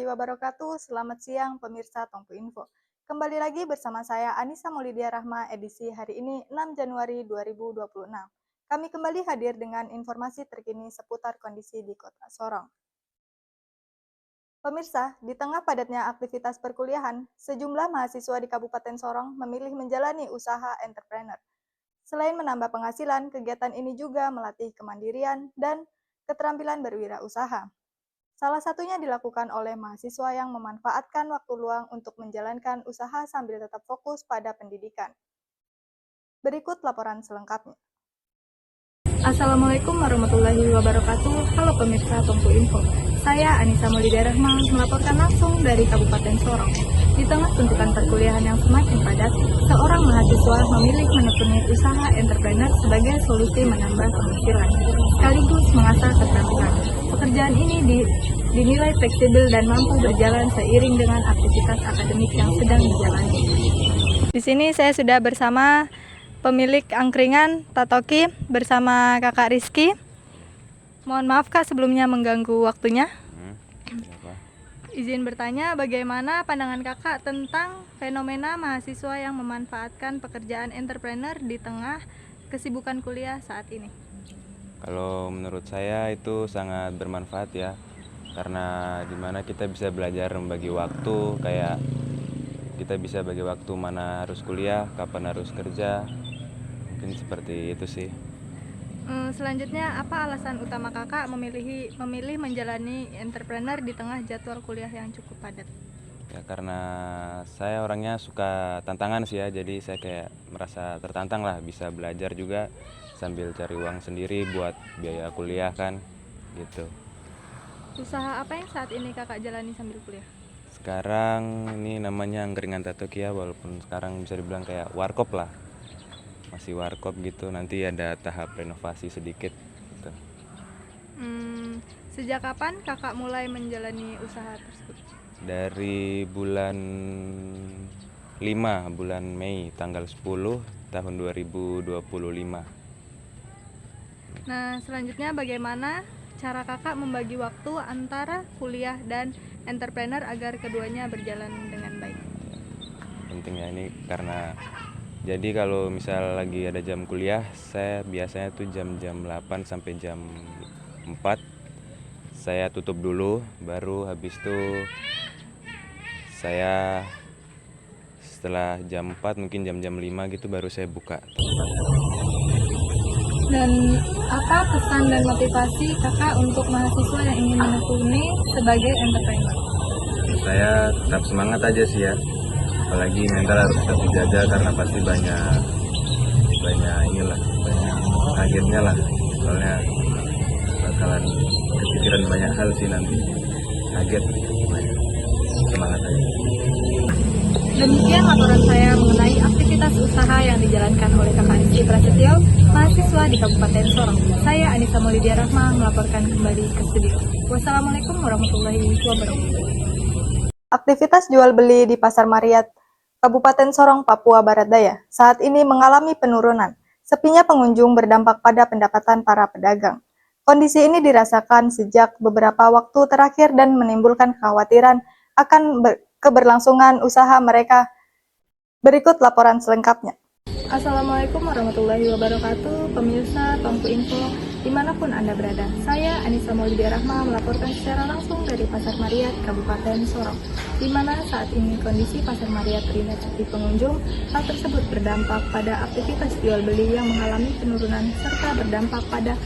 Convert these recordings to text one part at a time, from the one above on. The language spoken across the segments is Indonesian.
wabarakatuh. Selamat siang pemirsa Tongpu Info. Kembali lagi bersama saya Anissa Maulidia Rahma edisi hari ini 6 Januari 2026. Kami kembali hadir dengan informasi terkini seputar kondisi di Kota Sorong. Pemirsa, di tengah padatnya aktivitas perkuliahan, sejumlah mahasiswa di Kabupaten Sorong memilih menjalani usaha entrepreneur. Selain menambah penghasilan, kegiatan ini juga melatih kemandirian dan keterampilan berwirausaha. Salah satunya dilakukan oleh mahasiswa yang memanfaatkan waktu luang untuk menjalankan usaha sambil tetap fokus pada pendidikan. Berikut laporan selengkapnya. Assalamualaikum warahmatullahi wabarakatuh. Halo pemirsa Tongpu Info. Saya Anissa Maulidia Rahma melaporkan langsung dari Kabupaten Sorong. Di tengah tuntutan perkuliahan yang semakin padat, seorang mahasiswa memilih menekuni usaha entrepreneur sebagai solusi menambah penghasilan, sekaligus mengasah keterampilan. Pekerjaan ini dinilai fleksibel dan mampu berjalan seiring dengan aktivitas akademik yang sedang dijalani. Di sini saya sudah bersama pemilik angkringan Tatoki bersama Kakak Rizky. Mohon maaf Kak sebelumnya mengganggu waktunya. Izin bertanya, bagaimana pandangan Kakak tentang fenomena mahasiswa yang memanfaatkan pekerjaan entrepreneur di tengah kesibukan kuliah saat ini? Kalau menurut saya itu sangat bermanfaat ya, karena dimana kita bisa belajar membagi waktu, kayak kita bisa bagi waktu mana harus kuliah, kapan harus kerja, mungkin seperti itu sih. Selanjutnya, apa alasan utama Kakak memilih menjalani entrepreneur di tengah jadwal kuliah yang cukup padat? Ya karena saya orangnya suka tantangan sih ya, jadi saya kayak merasa tertantang lah, bisa belajar juga sambil cari uang sendiri buat biaya kuliah kan, gitu. Usaha apa yang saat ini Kakak jalani sambil kuliah? Sekarang ini namanya angkringan Tatoki ya, walaupun sekarang bisa dibilang kayak warkop lah. Masih warkop gitu, nanti ada tahap renovasi sedikit gitu. Sejak kapan Kakak mulai menjalani usaha tersebut? Dari bulan 5, bulan Mei, tanggal 10 tahun 2025. Nah, selanjutnya bagaimana cara Kakak membagi waktu antara kuliah dan entrepreneur agar keduanya berjalan dengan baik? Pentingnya ini karena jadi kalau misal lagi ada jam kuliah, saya biasanya tuh jam 8 sampai jam 4 saya tutup dulu, baru habis itu saya setelah jam 4 mungkin jam 5 gitu baru saya buka. Dan apa pesan dan motivasi Kakak untuk mahasiswa yang ingin menekuni sebagai entrepreneur? Saya tetap semangat aja sih ya, apalagi mental harus tetap dijaga karena pasti banyak kagetnya lah, soalnya bakalan kepikiran banyak hal sih nanti, kaget, semangat aja. Demikian laporan saya mengenai aktivitas usaha yang dijalankan oleh Kakak Rizky Prasetyo, mahasiswa di Kabupaten Sorong. Saya Anissa Maulidia Rahma melaporkan kembali ke studio. Wassalamualaikum warahmatullahi wabarakatuh. Aktivitas jual beli di Pasar Mariat, Kabupaten Sorong, Papua Barat Daya, saat ini mengalami penurunan. Sepinya pengunjung berdampak pada pendapatan para pedagang. Kondisi ini dirasakan sejak beberapa waktu terakhir dan menimbulkan kekhawatiran akan keberlangsungan usaha mereka. Berikut laporan selengkapnya. Assalamualaikum warahmatullahi wabarakatuh, pemirsa Tongpu Info dimanapun Anda berada. Saya Anissa Maulidia Rahma melaporkan secara langsung dari Pasar Mariat, Kabupaten Sorong, di mana saat ini kondisi Pasar Mariat terlihat sepi pengunjung. Hal tersebut berdampak pada aktivitas jual beli yang mengalami penurunan serta berdampak pada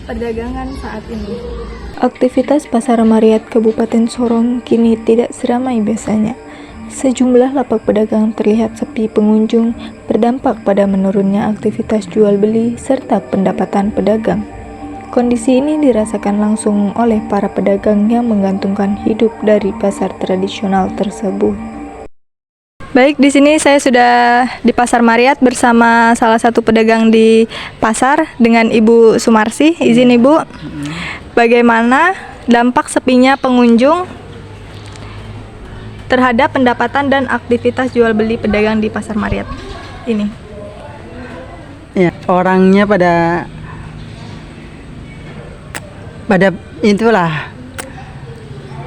perdagangan saat ini. Aktivitas Pasar Mariat Kabupaten Sorong kini tidak seramai biasanya. Sejumlah lapak pedagang terlihat sepi pengunjung, berdampak pada menurunnya aktivitas jual beli serta pendapatan pedagang. Kondisi ini dirasakan langsung oleh para pedagang yang menggantungkan hidup dari pasar tradisional tersebut. Baik, di sini saya sudah di Pasar Mariat bersama salah satu pedagang di pasar dengan Ibu Sumarsi. Izin Ibu, bagaimana dampak sepinya pengunjung terhadap pendapatan dan aktivitas jual beli pedagang di Pasar Mariat ini? Ya, orangnya pada itulah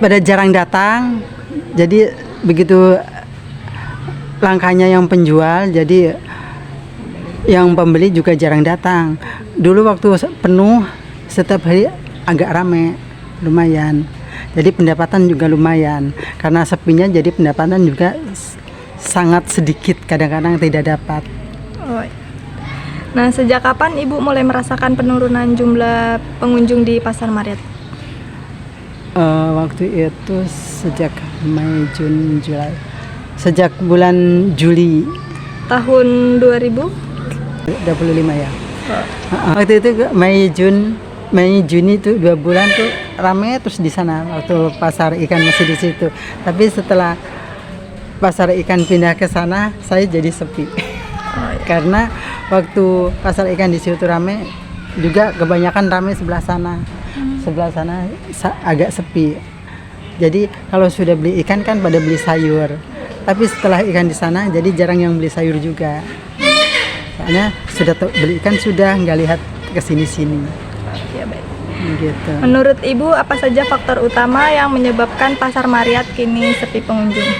pada jarang datang. Jadi begitu langkahnya yang penjual, jadi yang pembeli juga jarang datang. Dulu waktu penuh setiap hari agak rame, lumayan. Jadi pendapatan juga lumayan. Karena sepinya jadi pendapatan juga sangat sedikit, kadang-kadang tidak dapat. Oh, iya. Nah, sejak kapan Ibu mulai merasakan penurunan jumlah pengunjung di Pasar Mariat? Waktu itu sejak Mei, Juni, Juli. Sejak bulan Juli Tahun 2000? 25 ya. Waktu itu Mei Juni itu 2 bulan tuh rame terus di sana waktu pasar ikan masih di situ. Tapi setelah pasar ikan pindah ke sana, saya jadi sepi. Karena waktu pasar ikan di situ rame, juga kebanyakan rame sebelah sana. Sebelah sana agak sepi. Jadi kalau sudah beli ikan kan pada beli sayur. Tapi setelah ikan di sana jadi jarang yang beli sayur juga. Soalnya sudah beli ikan sudah nggak lihat ke sini-sini. Ya, baik. Gitu. Menurut Ibu, apa saja faktor utama yang menyebabkan Pasar Mariat kini sepi pengunjung?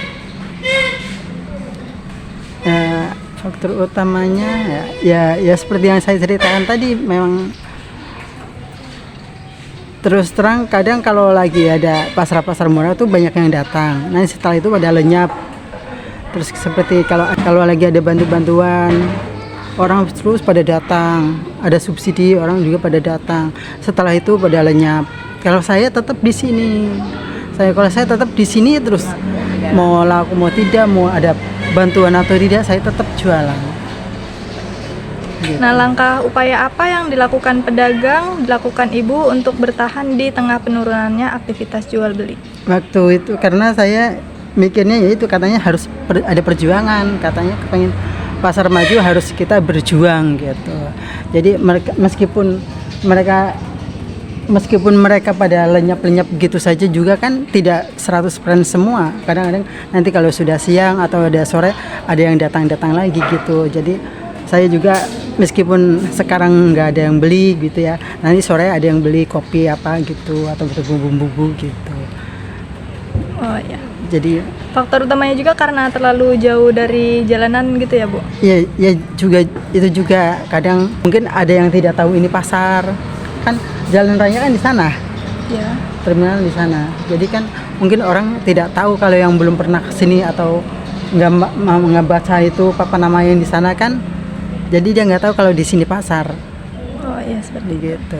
Faktor utamanya ya seperti yang saya ceritakan tadi, memang terus terang kadang kalau lagi ada pasar-pasar murah tuh banyak yang datang. Nah setelah itu pada lenyap. Terus seperti kalau lagi ada bantuan orang terus pada datang, ada subsidi orang juga pada datang. Setelah itu pada lenyap. Kalau saya tetap di sini. Kalau saya tetap di sini terus mau laku mau tidak, mau ada bantuan atau tidak, saya tetap jualan. Gitu. Nah, langkah upaya apa yang dilakukan pedagang, dilakukan Ibu untuk bertahan di tengah penurunannya aktivitas jual beli? Waktu itu karena saya mikirnya yaitu katanya harus ada perjuangan, katanya kepengen pasar maju harus kita berjuang gitu. Jadi meskipun mereka pada lenyap-lenyap gitu saja juga kan tidak 100% semua. Kadang-kadang nanti kalau sudah siang atau ada sore ada yang datang-datang lagi gitu. Jadi saya juga meskipun sekarang nggak ada yang beli gitu ya, nanti sore ada yang beli kopi apa gitu atau bumbu-bumbu gitu. Oh ya. Jadi faktor utamanya juga karena terlalu jauh dari jalanan gitu ya, Bu? Ya juga itu juga kadang mungkin ada yang tidak tahu ini pasar. Kan jalan raya kan di sana. Ya. Terminal di sana. Jadi kan mungkin orang tidak tahu kalau yang belum pernah kesini atau nggak baca itu papan nama yang di sana kan. Jadi dia nggak tahu kalau di sini pasar. Oh iya, seperti gitu.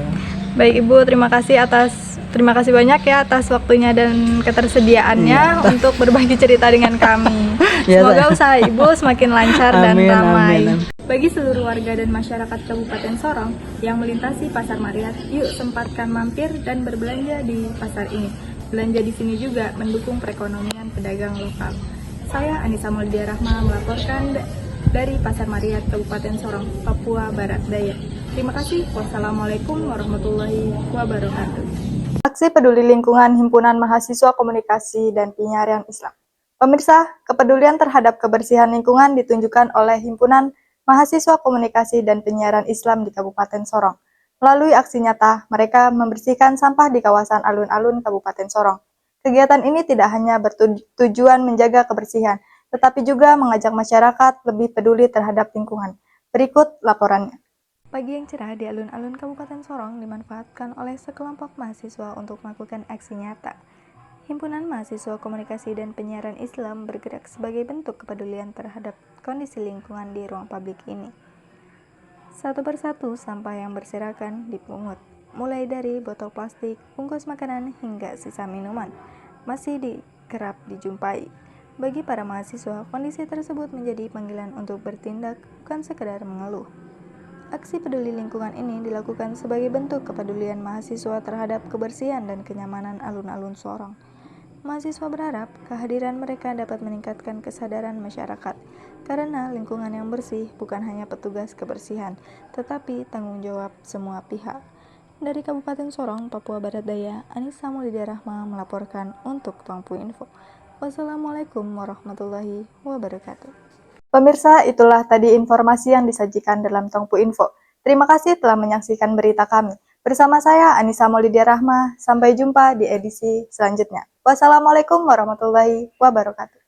Baik Ibu, terima kasih banyak ya atas waktunya dan ketersediaannya untuk berbagi cerita dengan kami. Semoga usaha Ibu semakin lancar dan ramai. Amin. Bagi seluruh warga dan masyarakat Kabupaten Sorong yang melintasi Pasar Mariat, yuk sempatkan mampir dan berbelanja di pasar ini. Belanja di sini juga mendukung perekonomian pedagang lokal. Saya Anissa Maulidia Rahma melaporkan dari Pasar Mariat, Kabupaten Sorong, Papua Barat Daya. Terima kasih. Wassalamualaikum warahmatullahi wabarakatuh. Aksi Peduli Lingkungan Himpunan Mahasiswa Komunikasi dan Penyiaran Islam. Pemirsa, kepedulian terhadap kebersihan lingkungan ditunjukkan oleh Himpunan Mahasiswa Komunikasi dan Penyiaran Islam di Kabupaten Sorong. Melalui aksi nyata, mereka membersihkan sampah di kawasan alun-alun Kabupaten Sorong. Kegiatan ini tidak hanya bertujuan menjaga kebersihan, tetapi juga mengajak masyarakat lebih peduli terhadap lingkungan. Berikut laporannya. Pagi yang cerah di alun-alun Kabupaten Sorong dimanfaatkan oleh sekelompok mahasiswa untuk melakukan aksi nyata. Himpunan Mahasiswa Komunikasi dan Penyiaran Islam bergerak sebagai bentuk kepedulian terhadap kondisi lingkungan di ruang publik ini. Satu persatu sampah yang berserakan dipungut, mulai dari botol plastik, bungkus makanan, hingga sisa minuman, masih kerap dijumpai. Bagi para mahasiswa, kondisi tersebut menjadi panggilan untuk bertindak, bukan sekedar mengeluh. Aksi peduli lingkungan ini dilakukan sebagai bentuk kepedulian mahasiswa terhadap kebersihan dan kenyamanan alun-alun Sorong. Mahasiswa berharap kehadiran mereka dapat meningkatkan kesadaran masyarakat, karena lingkungan yang bersih bukan hanya petugas kebersihan, tetapi tanggung jawab semua pihak. Dari Kabupaten Sorong, Papua Barat Daya, Anissa Maulidia Rahma melaporkan untuk Tongpu Info. Wassalamualaikum warahmatullahi wabarakatuh. Pemirsa, itulah tadi informasi yang disajikan dalam Tongpu Info. Terima kasih telah menyaksikan berita kami. Bersama saya Anissa Maulidia Rahma, sampai jumpa di edisi selanjutnya. Wassalamualaikum warahmatullahi wabarakatuh.